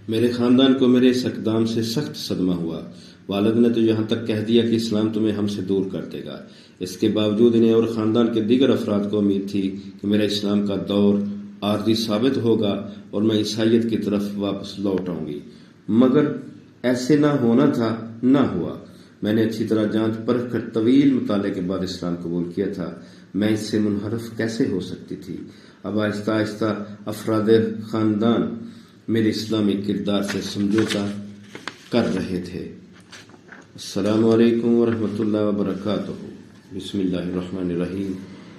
میرے خاندان کو میرے اس اقدام سے سخت صدمہ ہوا۔ والد نے تو یہاں تک کہہ دیا کہ اسلام تمہیں ہم سے دور کر دے گا۔ اس کے باوجود انہیں اور خاندان کے دیگر افراد کو امید تھی کہ میرا اسلام کا دور عارضی ثابت ہوگا اور میں عیسائیت کی طرف واپس لوٹ آؤں گی، مگر ایسے نہ ہونا تھا، نہ ہوا۔ میں نے اچھی طرح جانچ پرکھ کر طویل مطالعے کے بعد اسلام قبول کیا تھا۔ میں اس سے منحرف کیسے ہو سکتی تھی؟ اب آہستہ آہستہ افراد خاندان میرے اسلامی کردار سے سمجھوتا کر رہے تھے۔ السلام علیکم ورحمۃ اللہ وبرکاتہ۔ بسم اللہ الرحمن الرحیم۔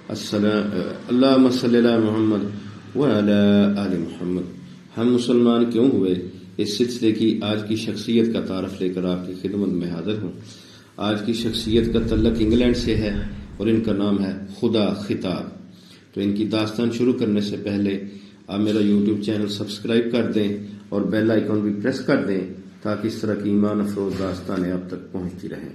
اللہم صلی علی محمد وعلی آل محمد۔ ہم مسلمان کیوں ہوئے، اس سلسلے کی آج کی شخصیت کا تعارف لے کر آپ کی خدمت میں حاضر ہوں۔ آج کی شخصیت کا تعلق انگلینڈ سے ہے اور ان کا نام ہے خدا خطاب۔ تو ان کی داستان شروع کرنے سے پہلے آپ میرا یوٹیوب چینل سبسکرائب کر دیں اور بیل آئیکن بھی پریس کر دیں تاکہ اس طرح کی ایمان افروز داستانیں آپ تک پہنچتی رہیں۔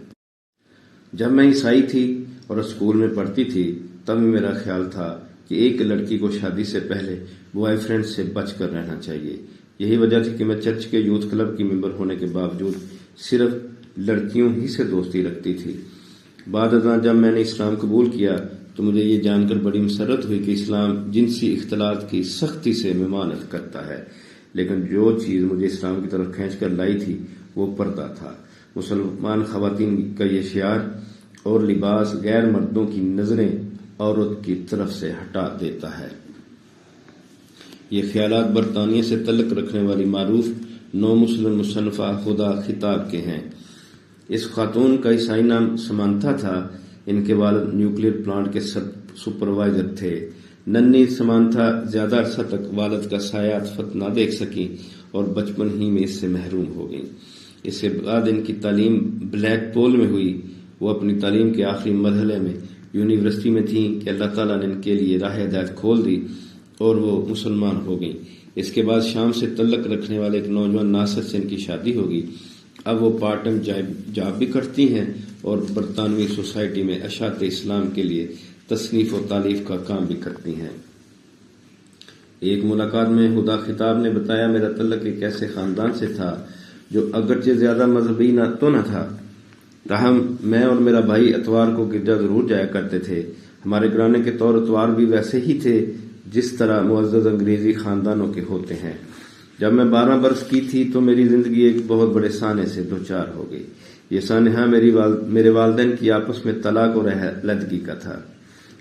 جب میں عیسائی تھی اور اسکول میں پڑھتی تھی تب میرا خیال تھا کہ ایک لڑکی کو شادی سے پہلے بوائے فرینڈ سے بچ کر رہنا چاہیے۔ یہی وجہ تھی کہ میں چرچ کے یوتھ کلب کی ممبر ہونے کے باوجود صرف لڑکیوں ہی سے دوستی رکھتی تھی۔ بعد ازاں جب میں نے اسلام قبول کیا تو مجھے یہ جان کر بڑی مسرت ہوئی کہ اسلام جنسی اختلاط کی سختی سے ممانعت کرتا ہے، لیکن جو چیز مجھے اسلام کی طرف کھینچ کر لائی تھی وہ پردہ تھا۔ مسلمان خواتین کا یہ شعار اور لباس غیر مردوں کی نظریں عورت کی طرف سے ہٹا دیتا ہے۔ یہ خیالات برطانیہ سے تعلق رکھنے والی معروف نو مسلم مصنفہ خدا خطاب کے ہیں۔ اس خاتون کا عیسائی نام سمانتھا تھا۔ ان کے والد نیوکلیر پلانٹ کے سپروائزر تھے۔ ننھی سمانتھا زیادہ عرصہ تک والد کا سایہ عاطفت نہ دیکھ سکیں اور بچپن ہی میں اس سے محروم ہو گئیں۔ اس کے بعد ان کی تعلیم بلیک پول میں ہوئی۔ وہ اپنی تعلیم کے آخری مرحلے میں یونیورسٹی میں تھیں کہ اللہ تعالیٰ نے ان کے لیے راہ ہدایت کھول دی اور وہ مسلمان ہو گئیں۔ اس کے بعد شام سے تعلق رکھنے والے ایک نوجوان ناصر سے ان کی شادی ہوگی۔ اب وہ پارٹ ٹائم جاب بھی کرتی ہیں اور برطانوی سوسائٹی میں اشاعت اسلام کے لیے تصنیف و تالیف کا کام بھی کرتی ہیں۔ ایک ملاقات میں خدا خطاب نے بتایا میرا تعلق ایک ایسے خاندان سے تھا جو اگرچہ زیادہ مذہبی نہ تھا، تاہم میں اور میرا بھائی اتوار کو گرجا ضرور جایا کرتے تھے۔ ہمارے گھرانے کے طور اتوار بھی ویسے ہی تھے جس طرح معزز انگریزی خاندانوں کے ہوتے ہیں۔ جب میں 12 برس کی تھی تو میری زندگی ایک بہت بڑے سانے سے دوچار ہو گئی۔ یہ سانحہ میرے والدین کی آپس میں طلاق اور علیحدگی کا تھا۔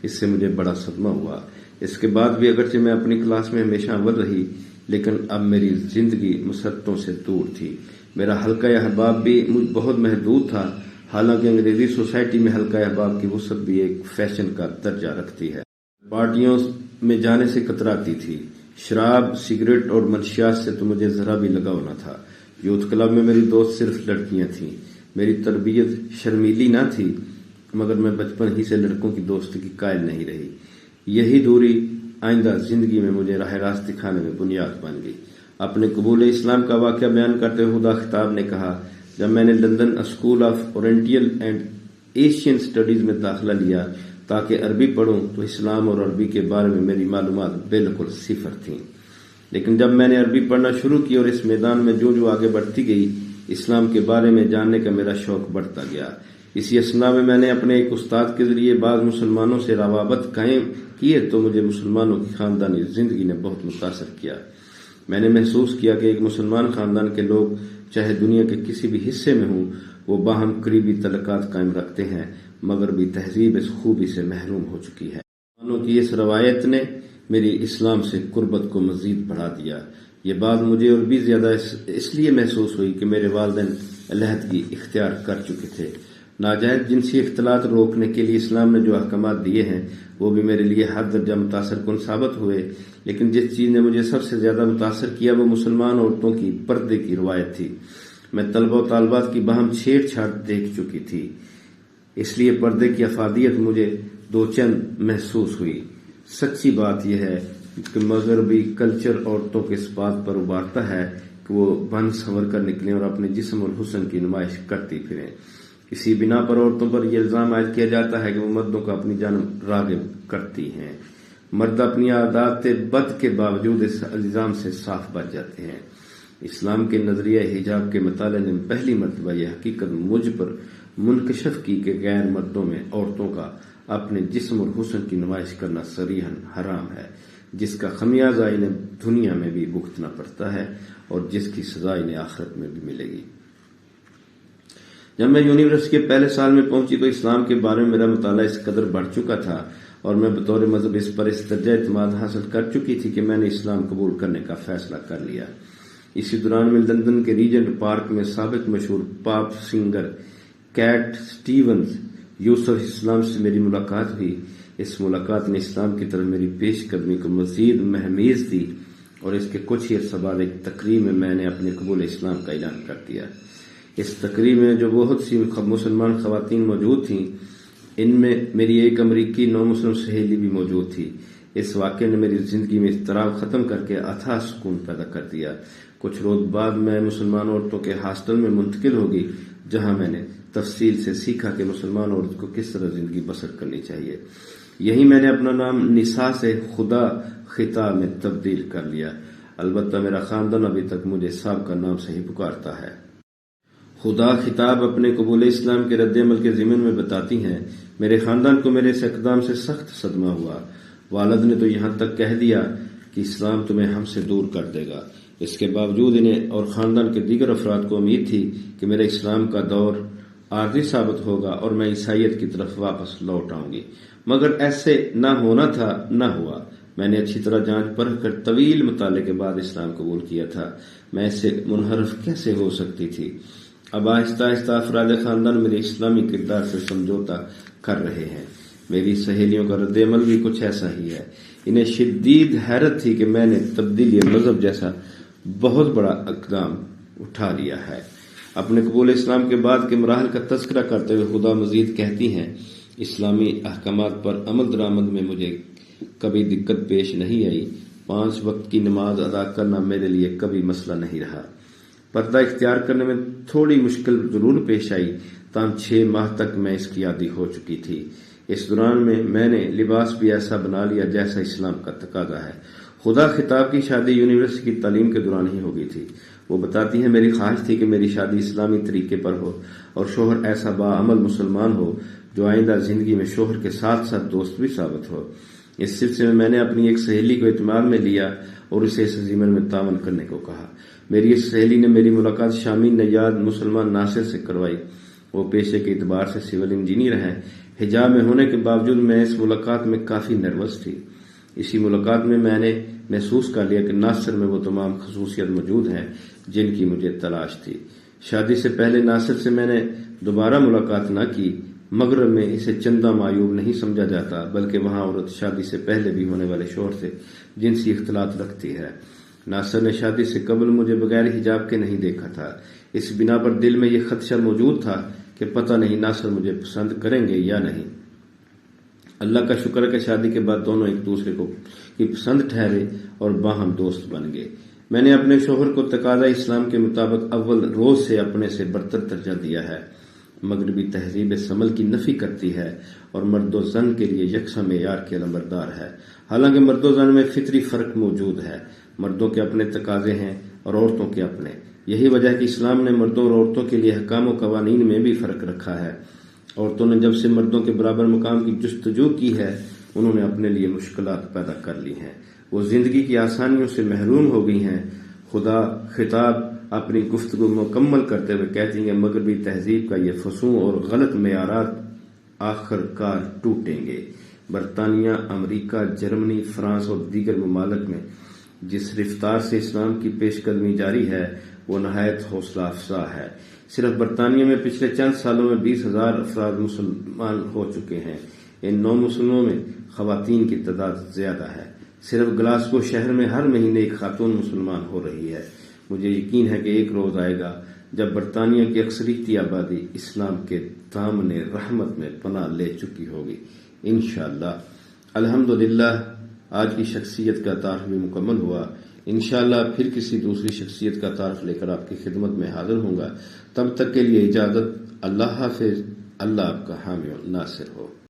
اس سے مجھے بڑا صدمہ ہوا۔ اس کے بعد بھی اگرچہ میں اپنی کلاس میں ہمیشہ اول رہی، لیکن اب میری زندگی مسرتوں سے دور تھی۔ میرا حلقہ احباب بھی بہت محدود تھا، حالانکہ انگریزی سوسائٹی میں حلقہ احباب کی وسعت بھی ایک فیشن کا درجہ رکھتی ہے۔ پارٹیوں میں جانے سے کتراتی تھی۔ شراب، سگریٹ اور منشیات سے تو مجھے ذرا بھی لگاؤ نہ تھا۔ یوتھ کلب میں میری دوست صرف لڑکیاں تھیں۔ میری تربیت شرمیلی نہ تھی، مگر میں بچپن ہی سے لڑکوں کی دوستی کی قائل نہیں رہی۔ یہی دوری آئندہ زندگی میں مجھے راہ راست دکھانے میں بنیاد بن گئی۔ اپنے قبول اسلام کا واقعہ بیان کرتے ہوئے خدا خطاب نے کہا، جب میں نے London school of oriental and Asian studies میں داخلہ لیا تاکہ عربی پڑھوں تو اسلام اور عربی کے بارے میں میری معلومات بالکل صفر تھیں، لیکن جب میں نے عربی پڑھنا شروع کی اور اس میدان میں جو آگے بڑھتی گئی، اسلام کے بارے میں جاننے کا میرا شوق بڑھتا گیا۔ اسی اثنا میں نے اپنے ایک استاد کے ذریعے بعض مسلمانوں سے روابط قائم کیے تو مجھے مسلمانوں کی خاندانی زندگی نے بہت متاثر کیا۔ میں نے محسوس کیا کہ ایک مسلمان خاندان کے لوگ چاہے دنیا کے کسی بھی حصے میں ہوں، وہ باہم قریبی تعلقات قائم رکھتے ہیں، مگر بھی تہذیب اس خوبی سے محروم ہو چکی ہے۔ مسلمانوں کی اس روایت نے میری اسلام سے قربت کو مزید بڑھا دیا۔ یہ بات مجھے اور بھی زیادہ اس لیے محسوس ہوئی کہ میرے والدین علیحدگی اختیار کر چکے تھے۔ ناجائز جنسی اختلاط روکنے کے لیے اسلام نے جو احکامات دیے ہیں وہ بھی میرے لیے حد درجہ متاثر کن ثابت ہوئے، لیکن جس چیز نے مجھے سب سے زیادہ متاثر کیا وہ مسلمان عورتوں کی پردے کی روایت تھی۔ میں طلبہ و طالبات کی باہم چھیڑ چھاڑ دیکھ چکی تھی، اس لیے پردے کی افادیت مجھے دو چند محسوس ہوئی۔ سچی بات یہ ہے کہ مغربی کلچر عورتوں کے اس بات پر ابھارتا ہے کہ وہ بن سنور کر نکلیں اور اپنے جسم اور حسن کی نمائش کرتی پھریں۔ اسی بنا پر عورتوں پر یہ الزام عائد کیا جاتا ہے کہ وہ مردوں کو اپنی جانب راغب کرتی ہیں۔ مرد اپنی عادات بد کے باوجود اس الزام سے صاف بچ جاتے ہیں۔ اسلام کے نظریہ حجاب کے مطالعے نے پہلی مرتبہ یہ حقیقت مجھ پر منکشف کی کہ غیر مردوں میں عورتوں کا اپنے جسم اور حسن کی نمائش کرنا صریحاً حرام ہے، جس کا خمیازہ انہیں دنیا میں بھی بھگتنا پڑتا ہے اور جس کی سزا انہیں آخرت میں بھی ملے گی۔ جب میں یونیورسٹی کے پہلے سال میں پہنچی تو اسلام کے بارے میں میرا مطالعہ اس قدر بڑھ چکا تھا اور میں بطور مذہب اس پر اس درجہ اعتماد حاصل کر چکی تھی کہ میں نے اسلام قبول کرنے کا فیصلہ کر لیا۔ اسی دوران میں لندن کے ریجنٹ پارک میں سابق مشہور پاپ سنگر کیٹ سٹیونز یوسف اسلام سے میری ملاقات ہوئی۔ اس ملاقات نے اسلام کی طرف میری پیش قدمی کو مزید مہمیز دی اور اس کے کچھ ہی عرصہ بعد ایک تقریب میں میں نے اپنے قبول اسلام کا اعلان کر دیا۔ اس تقریب میں جو بہت سی مسلمان خواتین موجود تھیں، ان میں میری ایک امریکی نو مسلم سہیلی بھی موجود تھی۔ اس واقعے نے میری زندگی میں اضطراب ختم کر کے اتھاہ سکون پیدا کر دیا۔ کچھ روز بعد میں مسلمان عورتوں کے ہاسٹل میں منتقل ہو گئی، جہاں میں نے تفصیل سے سیکھا کہ مسلمان عورت کو کس طرح زندگی بسر کرنی چاہیے۔ یہی میں نے اپنا نام نساء سے خدا خطاب میں تبدیل کر لیا۔ البتہ میرا خاندان ابھی تک مجھے صاحب کا نام سے ہی پکارتا ہے۔ خدا خطاب اپنے قبول اسلام کے رد عمل کے ضمن میں بتاتی ہیں، میرے خاندان کو میرے اس اقدام سے سخت صدمہ ہوا۔ والد نے تو یہاں تک کہہ دیا کہ اسلام تمہیں ہم سے دور کر دے گا۔ اس کے باوجود انہیں اور خاندان کے دیگر افراد کو امید تھی کہ میرے اسلام کا دور عارضی ثابت ہوگا اور میں عیسائیت کی طرف واپس لوٹ آؤں گی، مگر ایسے نہ ہونا تھا، نہ ہوا۔ میں نے اچھی طرح جانچ پرکھ کر طویل مطالعے کے بعد اسلام قبول کیا تھا۔ میں اس سے منحرف کیسے ہو سکتی تھی؟ اب آہستہ آہستہ افراد خاندان میرے اسلامی کردار سے سمجھوتا کر رہے ہیں۔ میری سہیلیوں کا رد عمل بھی کچھ ایسا ہی ہے۔ انہیں شدید حیرت تھی کہ میں نے تبدیلی مذہب جیسا بہت بڑا اقدام اٹھا لیا ہے۔ اپنے قبول اسلام کے بعد کے مراحل کا تذکرہ کرتے ہوئے خدا مزید کہتی ہیں، اسلامی احکامات پر عمل درآمد میں مجھے کبھی دقت پیش نہیں آئی۔ 5 وقت کی نماز ادا کرنا میرے لیے کبھی مسئلہ نہیں رہا۔ پردہ اختیار کرنے میں تھوڑی مشکل ضرور پیش آئی، تاہم 6 ماہ تک میں اس کی عادی ہو چکی تھی۔ اس دوران میں نے لباس بھی ایسا بنا لیا جیسا اسلام کا تقاضا ہے۔ خدا خطاب کی شادی یونیورسٹی کی تعلیم کے دوران ہی ہو گئی تھی۔ وہ بتاتی ہیں، میری خواہش تھی کہ میری شادی اسلامی طریقے پر ہو اور شوہر ایسا باعمل مسلمان ہو جو آئندہ زندگی میں شوہر کے ساتھ ساتھ دوست بھی ثابت ہو۔ اس سلسلے میں نے اپنی ایک سہیلی کو اعتماد میں لیا اور اسے اس ضمن میں تعاون کرنے کو کہا۔ میری اس سہیلی نے میری ملاقات شامی نژاد مسلمان ناصر سے کروائی۔ وہ پیشے کے اعتبار سے سول انجینئر ہیں۔ حجاب میں ہونے کے باوجود میں اس ملاقات میں کافی نروس تھی۔ اسی ملاقات میں میں نے محسوس کر لیا کہ ناصر میں وہ تمام خصوصیت موجود ہیں جن کی مجھے تلاش تھی۔ شادی سے پہلے ناصر سے میں نے دوبارہ ملاقات نہ کی۔ مغرب میں اسے چندہ معیوب نہیں سمجھا جاتا، بلکہ وہاں عورت شادی سے پہلے بھی ہونے والے شوہر سے جنسی اختلاط رکھتی ہے۔ ناصر نے شادی سے قبل مجھے بغیر حجاب کے نہیں دیکھا تھا۔ اس بنا پر دل میں یہ خدشہ موجود تھا کہ پتہ نہیں ناصر مجھے پسند کریں گے یا نہیں۔ اللہ کا شکر ہے کہ شادی کے بعد دونوں ایک دوسرے کو کی پسند ٹھہرے اور باہم دوست بن گئے۔ میں نے اپنے شوہر کو تقاضا اسلام کے مطابق اول روز سے اپنے سے برتر درجہ دیا ہے۔ مغربی تہذیب اس عمل کی نفی کرتی ہے اور مرد و زن کے لیے یکساں معیار کے علمبردار ہے۔ حالانکہ مرد و زن میں فطری فرق موجود ہے۔ مردوں کے اپنے تقاضے ہیں اور عورتوں کے اپنے۔ یہی وجہ ہے کہ اسلام نے مردوں اور عورتوں کے لیے احکام و قوانین میں بھی فرق رکھا ہے۔ عورتوں نے جب سے مردوں کے برابر مقام کی جستجو کی ہے، انہوں نے اپنے لیے مشکلات پیدا کر لی ہیں۔ وہ زندگی کی آسانیوں سے محروم ہو گئی ہیں۔ خدا خطاب اپنی گفتگو مکمل کرتے ہوئے کہتی ہیں، مغربی تہذیب کا یہ فسوں اور غلط معیارات آخر کار ٹوٹیں گے۔ برطانیہ، امریکہ، جرمنی، فرانس اور دیگر ممالک میں جس رفتار سے اسلام کی پیش قدمی جاری ہے وہ نہایت حوصلہ افزا ہے۔ صرف برطانیہ میں پچھلے چند سالوں میں 20,000 افراد مسلمان ہو چکے ہیں۔ ان نو مسلموں میں خواتین کی تعداد زیادہ ہے۔ صرف گلاسگو شہر میں ہر مہینے ایک خاتون مسلمان ہو رہی ہے۔ مجھے یقین ہے کہ ایک روز آئے گا جب برطانیہ کی اکثریتی آبادی اسلام کے دامن رحمت میں پناہ لے چکی ہوگی، انشاءاللہ۔ الحمدللہ آج کی شخصیت کا تعارف بھی مکمل ہوا۔ انشاءاللہ پھر کسی دوسری شخصیت کا تعارف لے کر آپ کی خدمت میں حاضر ہوں گا۔ تب تک کے لیے اجازت۔ اللہ حافظ۔ اللہ آپ کا حامی و ناصر ہو۔